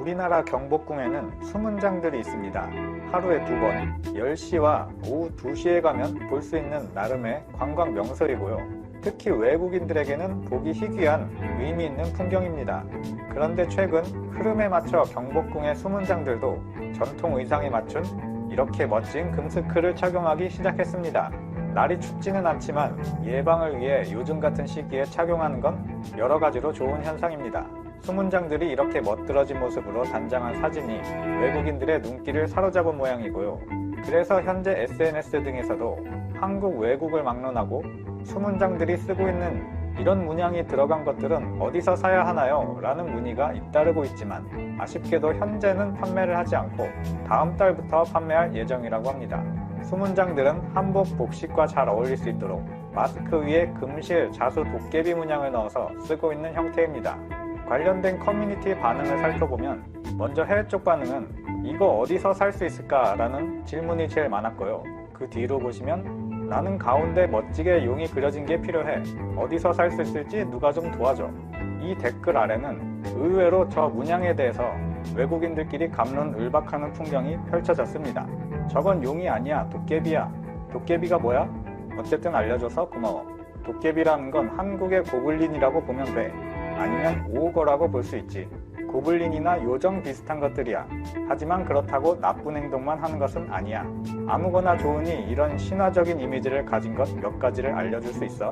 우리나라 경복궁에는 수문장들이 있습니다. 하루에 2번, 10시와 오후 2시에 가면 볼 수 있는 나름의 관광 명소이고요. 특히 외국인들에게는 보기 희귀한 의미 있는 풍경입니다. 그런데 최근 흐름에 맞춰 경복궁의 수문장들도 전통 의상에 맞춘 이렇게 멋진 금스크를 착용하기 시작했습니다. 날이 춥지는 않지만 예방을 위해 요즘 같은 시기에 착용하는 건 여러 가지로 좋은 현상입니다. 수문장들이 이렇게 멋들어진 모습으로 단장한 사진이 외국인들의 눈길을 사로잡은 모양이고요. 그래서 현재 SNS 등에서도 한국 외국을 막론하고 수문장들이 쓰고 있는 이런 문양이 들어간 것들은 어디서 사야 하나요? 라는 문의가 잇따르고 있지만 아쉽게도 현재는 판매를 하지 않고 다음 달부터 판매할 예정이라고 합니다. 수문장들은 한복 복식과 잘 어울릴 수 있도록 마스크 위에 금실, 자수, 도깨비 문양을 넣어서 쓰고 있는 형태입니다. 관련된 커뮤니티 반응을 살펴보면 먼저 해외 쪽 반응은 이거 어디서 살 수 있을까? 라는 질문이 제일 많았고요. 그 뒤로 보시면 나는 가운데 멋지게 용이 그려진 게 필요해. 어디서 살 수 있을지 누가 좀 도와줘. 이 댓글 아래는 의외로 저 문양에 대해서 외국인들끼리 갑론을박하는 풍경이 펼쳐졌습니다. 저건 용이 아니야, 도깨비야. 도깨비가 뭐야? 어쨌든 알려줘서 고마워. 도깨비라는 건 한국의 고블린이라고 보면 돼. 아니면 오거라고 볼 수 있지. 고블린이나 요정 비슷한 것들이야. 하지만 그렇다고 나쁜 행동만 하는 것은 아니야. 아무거나 좋으니 이런 신화적인 이미지를 가진 것 몇 가지를 알려줄 수 있어?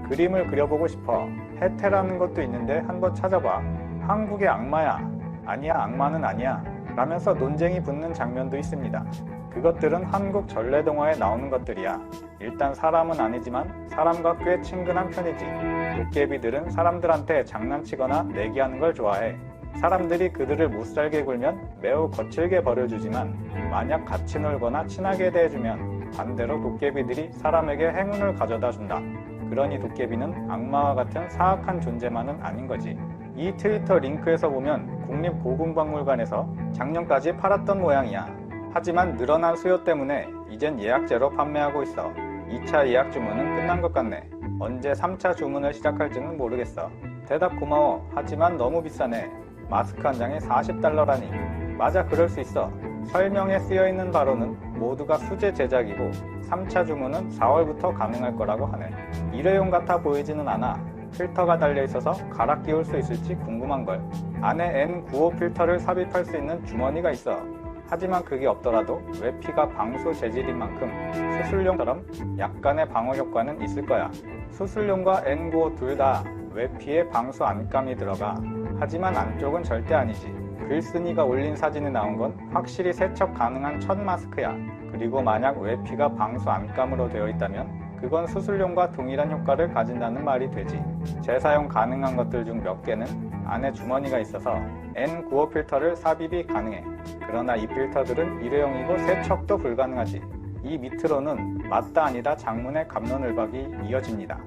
그림을 그려보고 싶어. 해태라는 것도 있는데 한번 찾아봐. 한국의 악마야. 아니야, 악마는 아니야. 라면서 논쟁이 붙는 장면도 있습니다. 그것들은 한국 전래동화에 나오는 것들이야. 일단 사람은 아니지만 사람과 꽤 친근한 편이지. 도깨비들은 사람들한테 장난치거나 내기하는 걸 좋아해. 사람들이 그들을 못살게 굴면 매우 거칠게 벌여주지만 만약 같이 놀거나 친하게 대해주면 반대로 도깨비들이 사람에게 행운을 가져다 준다. 그러니 도깨비는 악마와 같은 사악한 존재만은 아닌 거지. 이 트위터 링크에서 보면 국립고궁박물관에서 작년까지 팔았던 모양이야. 하지만 늘어난 수요 때문에 이젠 예약제로 판매하고 있어. 2차 예약 주문은 끝난 것 같네. 언제 3차 주문을 시작할지는 모르겠어. 대답 고마워. 하지만 너무 비싸네. 마스크 한 장에 $40라니. 맞아, 그럴 수 있어. 설명에 쓰여있는 바로는 모두가 수제 제작이고 3차 주문은 4월부터 가능할 거라고 하네. 일회용 같아 보이지는 않아. 필터가 달려있어서 갈아 끼울 수 있을지 궁금한걸. 안에 N95 필터를 삽입할 수 있는 주머니가 있어. 하지만 그게 없더라도 외피가 방수 재질인 만큼 수술용처럼 약간의 방어 효과는 있을 거야. 수술용과 N95 둘 다 외피에 방수 안감이 들어가. 하지만 안쪽은 절대 아니지. 글쓴이가 올린 사진에 나온 건 확실히 세척 가능한 첫 마스크야. 그리고 만약 외피가 방수 안감으로 되어 있다면 그건 수술용과 동일한 효과를 가진다는 말이 되지. 재사용 가능한 것들 중 몇 개는 안에 주머니가 있어서 N95 필터를 삽입이 가능해. 그러나 이 필터들은 일회용이고 세척도 불가능하지. 이 밑으로는 맞다 아니다 장문의 갑론을박이 이어집니다.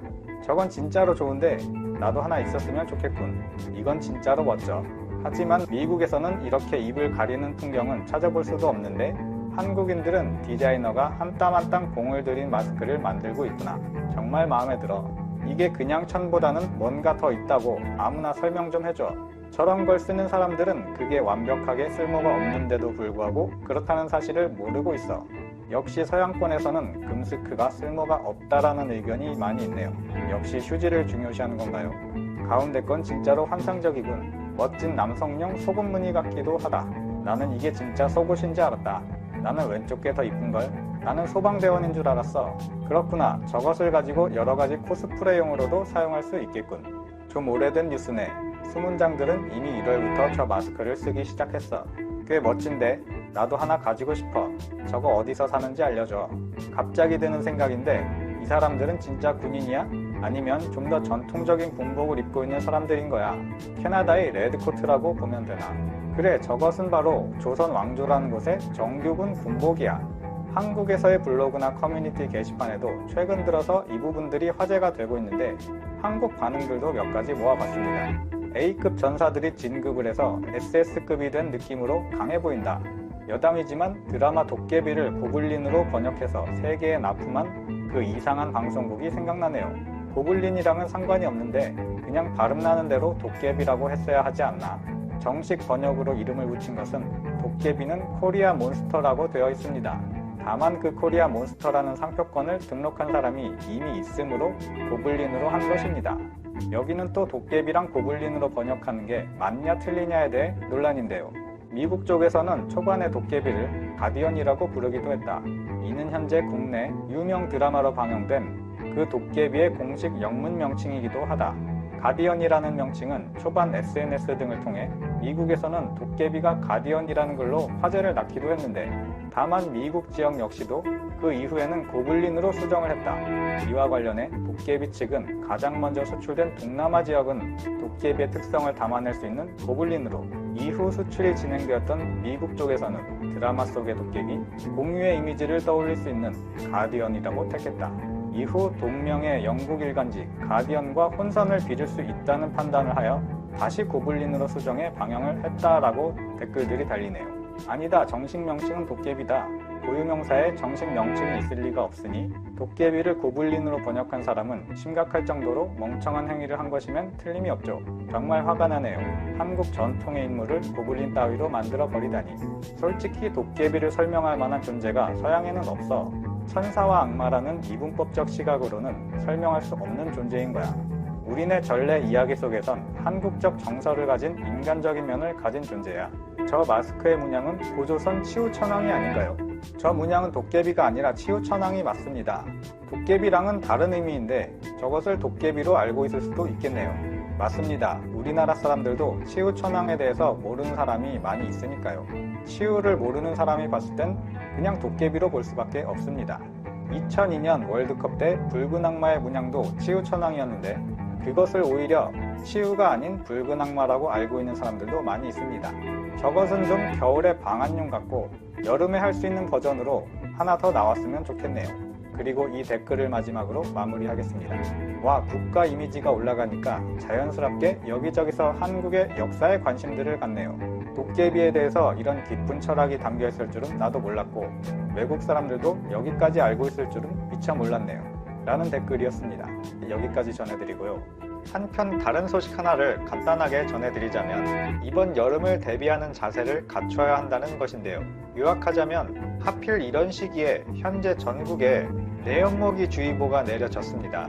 저건 진짜로 좋은데 나도 하나 있었으면 좋겠군. 이건 진짜로 멋져. 하지만 미국에서는 이렇게 입을 가리는 풍경은 찾아볼 수도 없는데 한국인들은 디자이너가 한 땀 한 땀 공을 들인 마스크를 만들고 있구나. 정말 마음에 들어. 이게 그냥 천보다는 뭔가 더 있다고 아무나 설명 좀 해줘. 저런 걸 쓰는 사람들은 그게 완벽하게 쓸모가 없는데도 불구하고 그렇다는 사실을 모르고 있어. 역시 서양권에서는 금스크가 쓸모가 없다라는 의견이 많이 있네요. 역시 휴지를 중요시하는 건가요? 가운데 건 진짜로 환상적이군. 멋진 남성용 속옷 무늬 같기도 하다. 나는 이게 진짜 속옷인지 알았다. 나는 왼쪽 게 더 이쁜걸? 나는 소방대원인 줄 알았어. 그렇구나. 저것을 가지고 여러가지 코스프레용으로도 사용할 수 있겠군. 좀 오래된 뉴스네. 수문장들은 이미 1월부터 저 마스크를 쓰기 시작했어. 꽤 멋진데 나도 하나 가지고 싶어. 저거 어디서 사는지 알려줘. 갑자기 드는 생각인데 이 사람들은 진짜 군인이야? 아니면 좀 더 전통적인 군복을 입고 있는 사람들인 거야. 캐나다의 레드코트라고 보면 되나? 그래, 저것은 바로 조선 왕조라는 곳의 정규군 군복이야. 한국에서의 블로그나 커뮤니티 게시판에도 최근 들어서 이 부분들이 화제가 되고 있는데 한국 반응들도 몇 가지 모아봤습니다. A급 전사들이 진급을 해서 SS급이 된 느낌으로 강해 보인다. 여담이지만 드라마 도깨비를 고블린으로 번역해서 세계에 납품한 그 이상한 방송국이 생각나네요. 고블린이랑은 상관이 없는데 그냥 발음나는 대로 도깨비라고 했어야 하지 않나. 정식 번역으로 이름을 붙인 것은 도깨비는 코리아 몬스터라고 되어 있습니다. 다만 그 코리아 몬스터라는 상표권을 등록한 사람이 이미 있으므로 고블린으로 한 것입니다. 여기는 또 도깨비랑 고블린으로 번역하는 게 맞냐 틀리냐에 대해 논란인데요. 미국 쪽에서는 초반에 도깨비를 가디언이라고 부르기도 했다. 이는 현재 국내 유명 드라마로 방영된 그 도깨비의 공식 영문 명칭이기도 하다. 가디언이라는 명칭은 초반 SNS 등을 통해 미국에서는 도깨비가 가디언이라는 걸로 화제를 낳기도 했는데, 다만 미국 지역 역시도 그 이후에는 고블린으로 수정을 했다. 이와 관련해 도깨비 측은 가장 먼저 수출된 동남아 지역은 도깨비의 특성을 담아낼 수 있는 고블린으로, 이후 수출이 진행되었던 미국 쪽에서는 드라마 속의 도깨비, 공유의 이미지를 떠올릴 수 있는 가디언이라고 택했다. 이후 동명의 영국 일간지 가디언과 혼선을 빚을 수 있다는 판단을 하여 다시 고블린으로 수정해 방영을 했다라고 댓글들이 달리네요. 아니다, 정식 명칭은 도깨비다. 고유명사에 정식 명칭이 있을 리가 없으니 도깨비를 고블린으로 번역한 사람은 심각할 정도로 멍청한 행위를 한 것이면 틀림이 없죠. 정말 화가 나네요. 한국 전통의 인물을 고블린 따위로 만들어 버리다니. 솔직히 도깨비를 설명할 만한 존재가 서양에는 없어. 천사와 악마라는 이분법적 시각으로는 설명할 수 없는 존재인 거야. 우리네 전래 이야기 속에선 한국적 정서를 가진 인간적인 면을 가진 존재야. 저 마스크의 문양은 고조선 치우천왕이 아닌가요? 저 문양은 도깨비가 아니라 치우천왕이 맞습니다. 도깨비랑은 다른 의미인데 저것을 도깨비로 알고 있을 수도 있겠네요. 맞습니다. 우리나라 사람들도 치우천왕에 대해서 모르는 사람이 많이 있으니까요. 치우를 모르는 사람이 봤을 땐 그냥 도깨비로 볼 수밖에 없습니다. 2002년 월드컵 때 붉은 악마의 문양도 치우천왕이었는데 그것을 오히려 치우가 아닌 붉은 악마라고 알고 있는 사람들도 많이 있습니다. 저것은 좀 겨울의 방한용 같고 여름에 할 수 있는 버전으로 하나 더 나왔으면 좋겠네요. 그리고 이 댓글을 마지막으로 마무리하겠습니다. 와, 국가 이미지가 올라가니까 자연스럽게 여기저기서 한국의 역사에 관심들을 갖네요. 도깨비에 대해서 이런 깊은 철학이 담겨 있을 줄은 나도 몰랐고 외국 사람들도 여기까지 알고 있을 줄은 미처 몰랐네요. 라는 댓글이었습니다. 여기까지 전해드리고요. 한편 다른 소식 하나를 간단하게 전해드리자면 이번 여름을 대비하는 자세를 갖춰야 한다는 것인데요. 요약하자면 하필 이런 시기에 현재 전국에 내연모기 주의보가 내려졌습니다.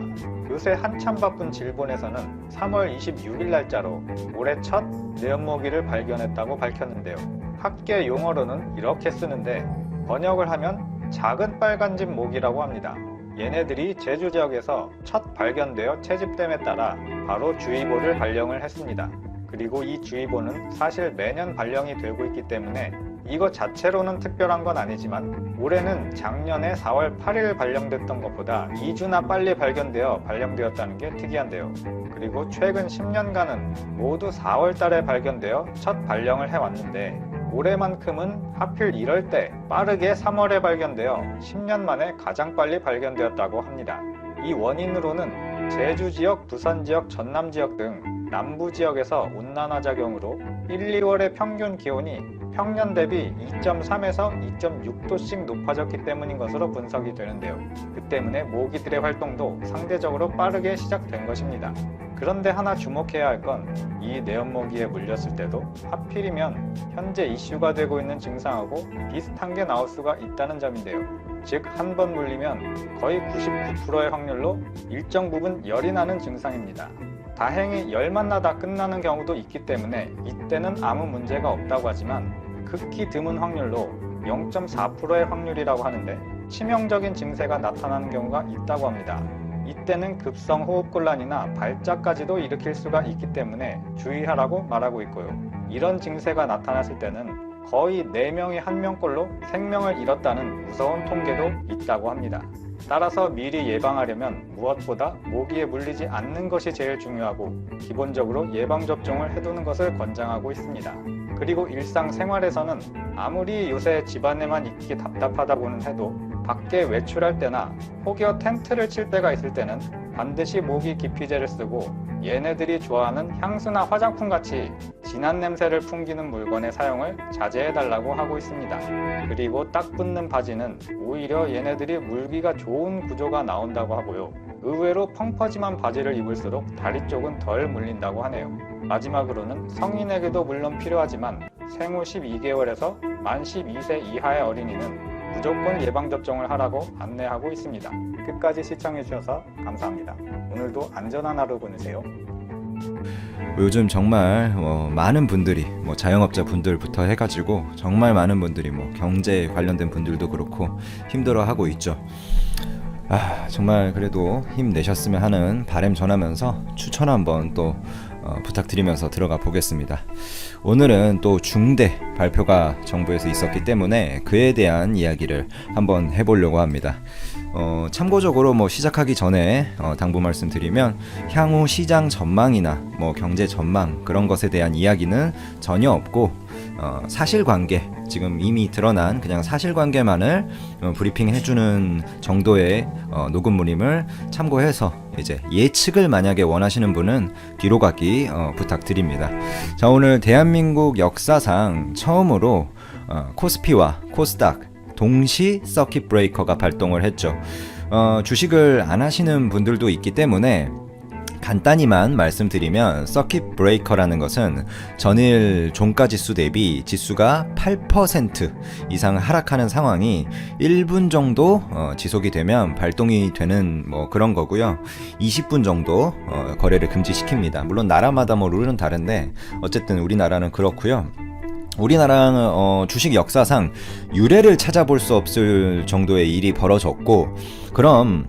요새 한참 바쁜 질본에서는 3월 26일 날짜로 올해 첫 내연모기를 발견했다고 밝혔는데요. 학계 용어로는 이렇게 쓰는데 번역을 하면 작은 빨간집 모기라고 합니다. 얘네들이 제주 지역에서 첫 발견되어 채집됨에 따라 바로 주의보를 발령을 했습니다. 그리고 이 주의보는 사실 매년 발령이 되고 있기 때문에 이거 자체로는 특별한 건 아니지만 올해는 작년에 4월 8일 발령됐던 것보다 2주나 빨리 발령되었다는 게 특이한데요. 그리고 최근 10년간은 모두 4월 달에 발견되어 첫 발령을 해왔는데 올해만큼은 하필 이럴 때 빠르게 3월에 발견되어 10년 만에 가장 빨리 발견되었다고 합니다. 이 원인으로는 제주 지역, 부산 지역, 전남 지역 등 남부 지역에서 온난화 작용으로 1, 2월의 평균 기온이 평년 대비 2.3에서 2.6도씩 높아졌기 때문인 것으로 분석이 되는데요. 그 때문에 모기들의 활동도 상대적으로 빠르게 시작된 것입니다. 그런데 하나 주목해야 할 건 이 내연모기에 물렸을 때도 하필이면 현재 이슈가 되고 있는 증상하고 비슷한 게 나올 수가 있다는 점인데요. 즉, 한 번 물리면 거의 99%의 확률로 일정 부분 열이 나는 증상입니다. 다행히 열만 나다 끝나는 경우도 있기 때문에 이때는 아무 문제가 없다고 하지만 극히 드문 확률로 0.4%의 확률이라고 하는데 치명적인 증세가 나타나는 경우가 있다고 합니다. 이때는 급성 호흡곤란이나 발작까지도 일으킬 수가 있기 때문에 주의하라고 말하고 있고요. 이런 증세가 나타났을 때는 거의 4명이 1명꼴로 생명을 잃었다는 무서운 통계도 있다고 합니다. 따라서 미리 예방하려면 무엇보다 모기에 물리지 않는 것이 제일 중요하고 기본적으로 예방접종을 해두는 것을 권장하고 있습니다. 그리고 일상생활에서는 아무리 요새 집안에만 있기 답답하다고는 해도 밖에 외출할 때나 혹여 텐트를 칠 때가 있을 때는 반드시 모기 기피제를 쓰고 얘네들이 좋아하는 향수나 화장품 같이 진한 냄새를 풍기는 물건의 사용을 자제해달라고 하고 있습니다. 그리고 딱 붙는 바지는 오히려 얘네들이 물기가 좋은 구조가 나온다고 하고요. 의외로 펑퍼짐한 바지를 입을수록 다리 쪽은 덜 물린다고 하네요. 마지막으로는 성인에게도 물론 필요하지만 생후 12개월에서 만 12세 이하의 어린이는 무조건 예방접종을 하라고 안내하고 있습니다. 끝까지 시청해주셔서 감사합니다. 오늘도 안전한 하루 보내세요. 요즘 정말 많은 분들이 자영업자 분들부터 해가지고 정말 많은 분들이 경제 관련된 분들도 그렇고 힘들어하고 있죠. 정말 그래도 힘내셨으면 하는 바람 전하면서 추천 한번 또 부탁드리면서 들어가 보겠습니다. 오늘은 또 중대 발표가 정부에서 있었기 때문에 그에 대한 이야기를 한번 해보려고 합니다. 참고적으로 시작하기 전에 당부 말씀드리면 향후 시장 전망이나 경제 전망 그런 것에 대한 이야기는 전혀 없고 사실관계, 지금 이미 드러난 그냥 사실관계만을 브리핑 해주는 정도의 녹음물임을 참고해서 이제 예측을 만약에 원하시는 분은 뒤로 가기 부탁드립니다. 자, 오늘 대한민국 역사상 처음으로 코스피와 코스닥 동시 서킷 브레이커가 발동을 했죠. 주식을 안 하시는 분들도 있기 때문에 간단히만 말씀드리면 서킷 브레이커라는 것은 전일 종가지수 대비 지수가 8% 이상 하락하는 상황이 1분 정도 지속이 되면 발동이 되는 그런 거고요. 20분 정도 거래를 금지시킵니다. 물론 나라마다 룰은 다른데 어쨌든 우리나라는 그렇고요. 우리나라는 주식 역사상 유례를 찾아볼 수 없을 정도의 일이 벌어졌고, 그럼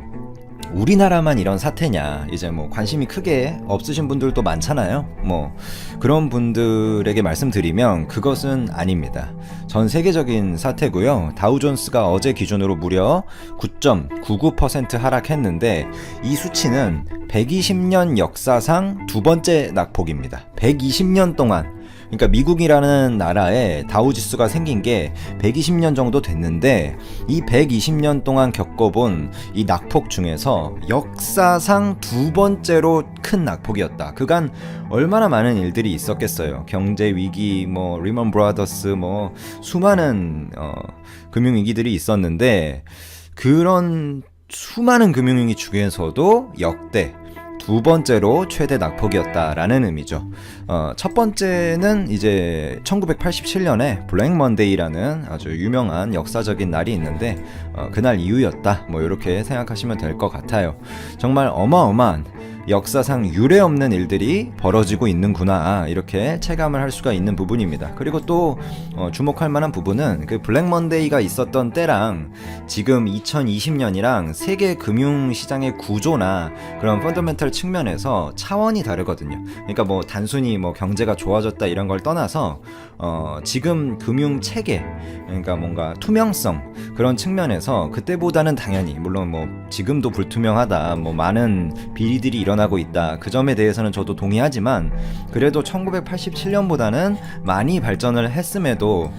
우리나라만 이런 사태냐, 이제 관심이 크게 없으신 분들도 많잖아요. 그런 분들에게 말씀드리면 그것은 아닙니다. 전 세계적인 사태고요. 다우존스가 어제 기준으로 무려 9.99% 하락했는데 이 수치는 120년 역사상 두 번째 낙폭입니다. 120년 동안, 그러니까 미국이라는 나라에 다우지수가 생긴 게 120년 정도 됐는데 이 120년 동안 겪어본 이 낙폭 중에서 역사상 두 번째로 큰 낙폭이었다. 그간 얼마나 많은 일들이 있었겠어요. 경제 위기, 리먼 브라더스, 수많은 금융위기들이 있었는데 그런 수많은 금융위기 중에서도 역대 두 번째로 최대 낙폭이었다라는 의미죠. 첫 번째는 이제 1987년에 블랙 먼데이라는 아주 유명한 역사적인 날이 있는데 그날 이후였다. 이렇게 생각하시면 될 것 같아요. 정말 어마어마한 역사상 유례 없는 일들이 벌어지고 있는구나, 이렇게 체감을 할 수가 있는 부분입니다. 그리고 또 주목할 만한 부분은 그 블랙 먼데이가 있었던 때랑 지금 2020년이랑 세계 금융시장의 구조나 그런 펀더멘털 측면에서 차원이 다르거든요. 그러니까 단순히 경제가 좋아졌다 이런 걸 떠나서 지금 금융 체계, 그러니까 뭔가 투명성 그런 측면에서 그때보다는 당연히, 물론 지금도 불투명하다, 많은 비리들이 일어나고 있다, 그 점에 대해서는 저도 동의하지만 그래도 1987년보다는 많이 발전을 했음에도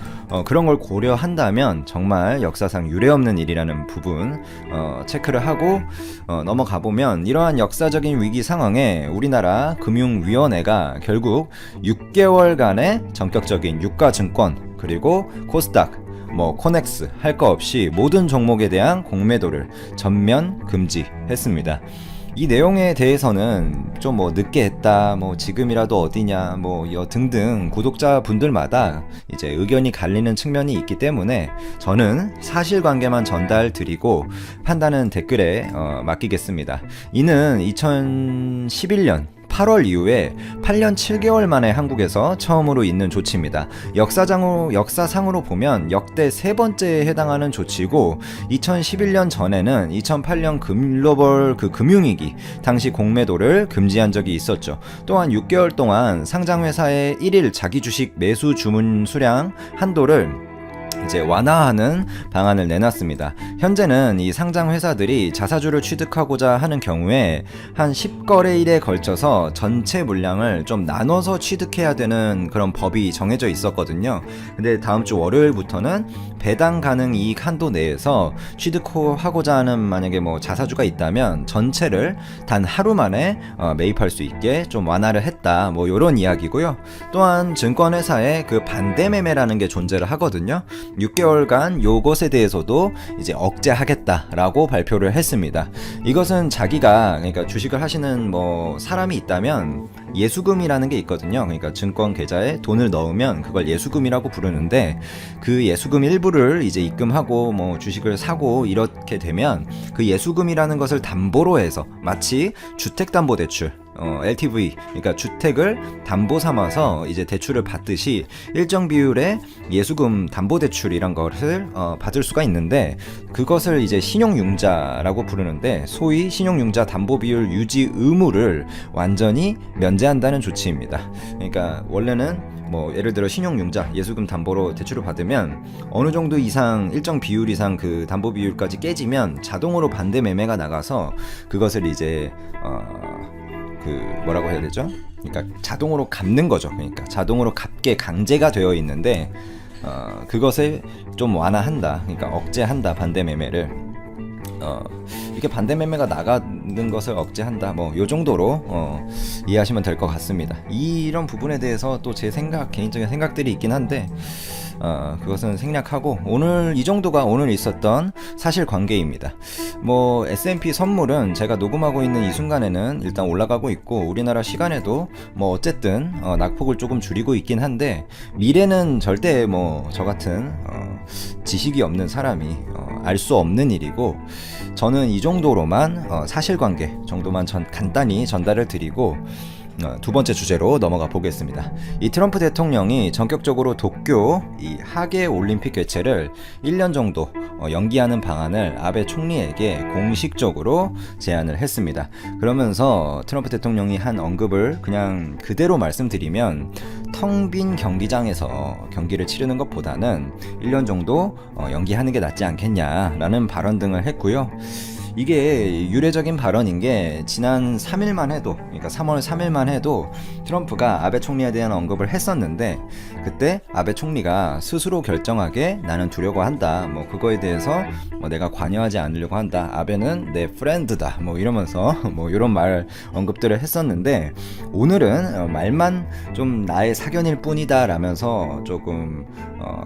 그런 걸 고려한다면 정말 역사상 유례없는 일이라는 부분 체크를 하고 넘어가 보면, 이러한 역사적인 위기 상황에 우리나라 금융위원회가 결국 6개월간의 전격적인 유가증권 그리고 코스닥, 코넥스 할 거 없이 모든 종목에 대한 공매도를 전면 금지했습니다. 이 내용에 대해서는 좀 늦게 했다, 지금이라도 어디냐, 등등 구독자분들마다 이제 의견이 갈리는 측면이 있기 때문에 저는 사실관계만 전달드리고 판단은 댓글에 맡기겠습니다. 이는 2011년 8월 이후에 8년 7개월 만에 한국에서 처음으로 있는 조치입니다. 역사상으로 보면 역대 세 번째에 해당하는 조치고, 2011년 전에는 2008년 글로벌 금융위기 당시 공매도를 금지한 적이 있었죠. 또한 6개월 동안 상장회사의 1일 자기주식 매수 주문 수량 한도를 이제 완화하는 방안을 내놨습니다. 현재는 이 상장 회사들이 자사주를 취득하고자 하는 경우에 한 10거래일에 걸쳐서 전체 물량을 좀 나눠서 취득해야 되는 그런 법이 정해져 있었거든요. 근데 다음 주 월요일부터는 배당 가능 이익 한도 내에서 취득하고자 하는 만약에 자사주가 있다면 전체를 단 하루 만에 매입할 수 있게 좀 완화를 했다, 이런 이야기고요. 또한 증권회사에 그 반대 매매라는 게 존재를 하거든요. 6개월간 요것에 대해서도 이제 억제하겠다라고 발표를 했습니다. 이것은 자기가 그러니까 주식을 하시는 뭐 사람이 있다면 예수금이라는 게 있거든요. 그러니까 증권 계좌에 돈을 넣으면 그걸 예수금이라고 부르는데 그 예수금 일부를 이제 입금하고 뭐 주식을 사고 이렇게 되면 그 예수금이라는 것을 담보로 해서 마치 주택담보대출 LTV, 그러니까 주택을 담보 삼아서 이제 대출을 받듯이 일정 비율의 예수금 담보대출이란 것을 받을 수가 있는데 그것을 이제 신용융자라고 부르는데 소위 신용융자 담보비율 유지 의무를 완전히 면제한다는 조치입니다. 그러니까 원래는 뭐 예를 들어 신용융자 예수금 담보로 대출을 받으면 어느 정도 이상 일정 비율 이상 그 담보 비율까지 깨지면 자동으로 반대 매매가 나가서 그것을 이제 그 뭐라고 해야 되죠? 그러니까 자동으로 갚는 거죠. 그러니까 자동으로 갚게 강제가 되어 있는데 그것을 좀 완화한다. 그러니까 억제한다 반대 매매를. 이게 반대 매매가 나가는 것을 억제한다. 뭐 요 정도로 이해하시면 될 것 같습니다. 이런 부분에 대해서 또 제 개인적인 생각들이 있긴 한데 그것은 생략하고 오늘 이 정도가 오늘 있었던 사실관계입니다. 뭐 S&P 선물은 제가 녹음하고 있는 이 순간에는 일단 올라가고 있고 우리나라 시간에도 뭐 어쨌든 낙폭을 조금 줄이고 있긴 한데 미래는 절대 뭐 저 같은 지식이 없는 사람이 알 수 없는 일이고 저는 이 정도로만 사실관계 정도만 간단히 전달을 드리고 두 번째 주제로 넘어가 보겠습니다. 이 트럼프 대통령이 전격적으로 도쿄 이 하계 올림픽 개최를 1년 정도 연기하는 방안을 아베 총리에게 공식적으로 제안을 했습니다. 그러면서 트럼프 대통령이 한 언급을 그냥 그대로 말씀드리면 텅 빈 경기장에서 경기를 치르는 것보다는 1년 정도 연기하는 게 낫지 않겠냐라는 발언 등을 했고요. 이게 유례적인 발언인 게 지난 3일만 해도 그러니까 3월 3일만 해도 트럼프가 아베 총리에 대한 언급을 했었는데 그때 아베 총리가 스스로 결정하게 나는 두려고 한다. 뭐 그거에 대해서 뭐 내가 관여하지 않으려고 한다. 아베는 내 프렌드다. 뭐 이러면서 뭐 이런 말 언급들을 했었는데 오늘은 말만 좀 나의 사견일 뿐이다 라면서 조금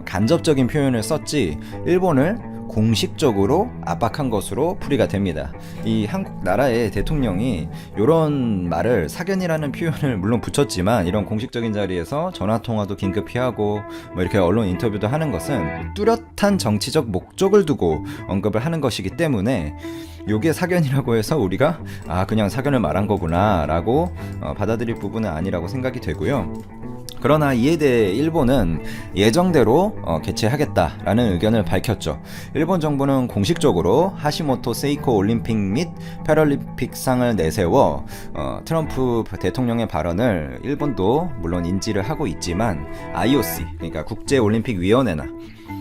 간접적인 표현을 썼지 일본을 공식적으로 압박한 것으로 풀이가 됩니다. 이 한국 나라의 대통령이 이런 말을 사견이라는 표현을 물론 붙였지만 이런 공식적인 자리에서 전화통화도 긴급히 하고 뭐 이렇게 언론 인터뷰도 하는 것은 뚜렷한 정치적 목적을 두고 언급을 하는 것이기 때문에 요게 사견이라고 해서 우리가 그냥 사견을 말한 거구나 라고 받아들일 부분은 아니라고 생각이 되고요. 그러나 이에 대해 일본은 예정대로 개최하겠다라는 의견을 밝혔죠. 일본 정부는 공식적으로 하시모토 세이코 올림픽 및 패럴림픽상을 내세워 트럼프 대통령의 발언을 일본도 물론 인지를 하고 있지만 IOC 그러니까 국제올림픽위원회나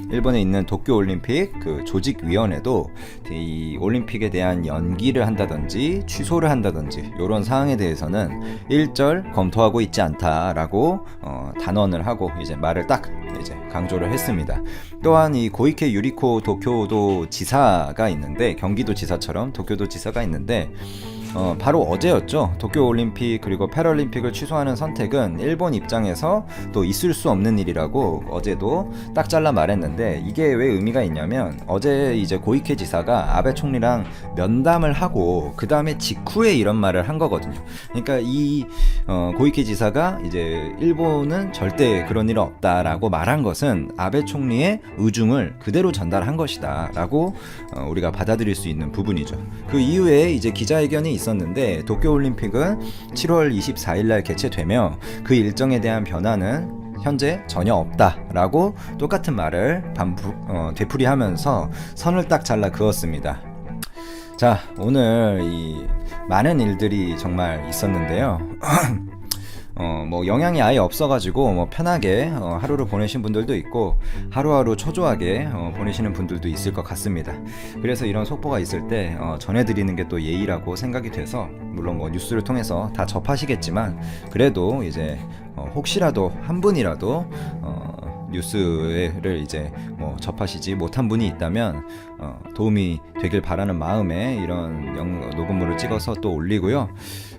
일본에 있는 도쿄올림픽 그 조직위원회도 이 올림픽에 대한 연기를 한다든지 취소를 한다든지 이런 사항에 대해서는 일절 검토하고 있지 않다라고 단언을 하고 이제 말을 딱 이제 강조를 했습니다. 또한 이 고이케 유리코 도쿄도 지사가 있는데 경기도 지사처럼 도쿄도 지사가 있는데 바로 어제였죠. 도쿄올림픽 그리고 패럴림픽을 취소하는 선택은 일본 입장에서 또 있을 수 없는 일이라고 어제도 딱 잘라 말했는데 이게 왜 의미가 있냐면 어제 이제 고이케 지사가 아베 총리랑 면담을 하고 그 다음에 직후에 이런 말을 한 거거든요. 그러니까 이 고이케 지사가 이제 일본은 절대 그런 일은 없다라고 말한 것은 아베 총리의 의중을 그대로 전달한 것이다 라고 우리가 받아들일 수 있는 부분이죠. 그 이후에 이제 기자회견이 있었는데 도쿄올림픽은 7월 24일 날 개최되며 그 일정에 대한 변화는 현재 전혀 없다라고 똑같은 말을 되풀이하면서 선을 딱 잘라 그었습니다. 자, 오늘 이 많은 일들이 정말 있었는데요. 뭐 영향이 아예 없어가지고 뭐 편하게 하루를 보내신 분들도 있고 하루하루 초조하게 보내시는 분들도 있을 것 같습니다. 그래서 이런 속보가 있을 때 전해드리는 게 또 예의라고 생각이 돼서 물론 뭐 뉴스를 통해서 다 접하시겠지만 그래도 이제 혹시라도 한 분이라도 뉴스를 이제 뭐 접하시지 못한 분이 있다면 도움이 되길 바라는 마음에 이런 녹음물을 찍어서 또 올리고요.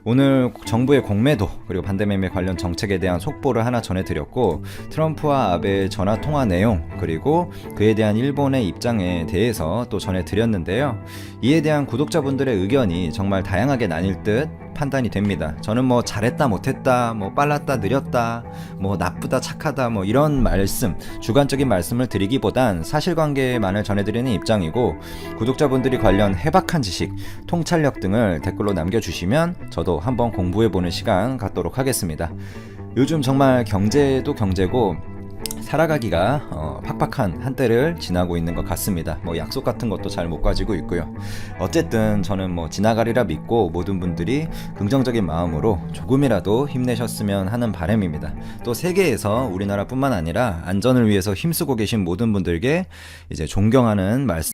오늘 정부의 공매도 그리고 반대매매 관련 정책에 대한 속보를 하나 전해드렸고, 트럼프와 아베의 전화 통화 내용 그리고 그에 대한 일본의 입장에 대해서 또 전해드렸는데요. 이에 대한 구독자분들의 의견이 정말 다양하게 나뉠 듯 판단이 됩니다. 저는 뭐 잘했다 못했다, 뭐 빨랐다 느렸다, 뭐 나쁘다 착하다, 뭐 이런 말씀, 주관적인 말씀을 드리기보단 사실관계만을 전해드리는 입장이고, 구독자분들이 관련 해박한 지식, 통찰력 등을 댓글로 남겨주시면 저도 한번 공부해보는 시간 갖도록 하겠습니다. 요즘 정말 경제도 경제고 살아가기가 팍팍한 한때를 지나고 있는 것 같습니다. 뭐 약속 같은 것도 잘 못 가지고 있고요. 어쨌든 저는 뭐 지나가리라 믿고 모든 분들이 긍정적인 마음으로 조금이라도 힘내셨으면 하는 바람입니다. 또 세계에서 우리나라뿐만 아니라 안전을 위해서 힘쓰고 계신 모든 분들께 이제 존경하는 말씀